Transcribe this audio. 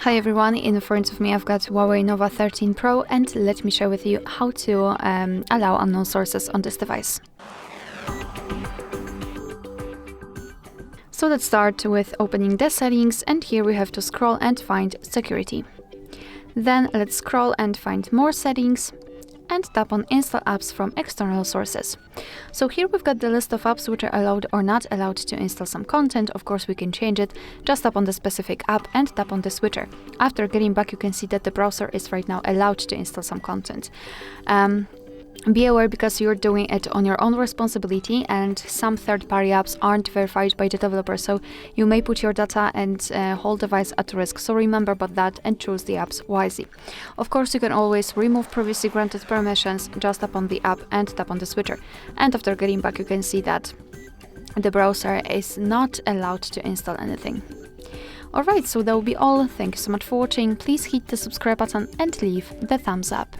Hi everyone, in front of me I've got HUAWEI Nova 13 Pro, and let me share with you how to allow unknown sources on this device. So let's start with opening the settings, and here we have to scroll and find security. Then let's scroll and find more settings and tap on install apps from external sources. So here we've got the list of apps which are allowed or not allowed to install some content. Of course we can change it. Just tap on the specific app and tap on the switcher. After getting back, you can see that the browser is right now allowed to install some content. Be aware, because you're doing it on your own responsibility, and some third-party apps aren't verified by the developer, so you may put your data and whole device at risk. So remember about that and choose the apps wisely. Of course, you can always remove previously granted permissions. Just tap on the app and tap on the switcher. And after getting back, you can see that the browser is not allowed to install anything. Alright, so that will be all. Thank you so much for watching. Please hit the subscribe button and leave the thumbs up.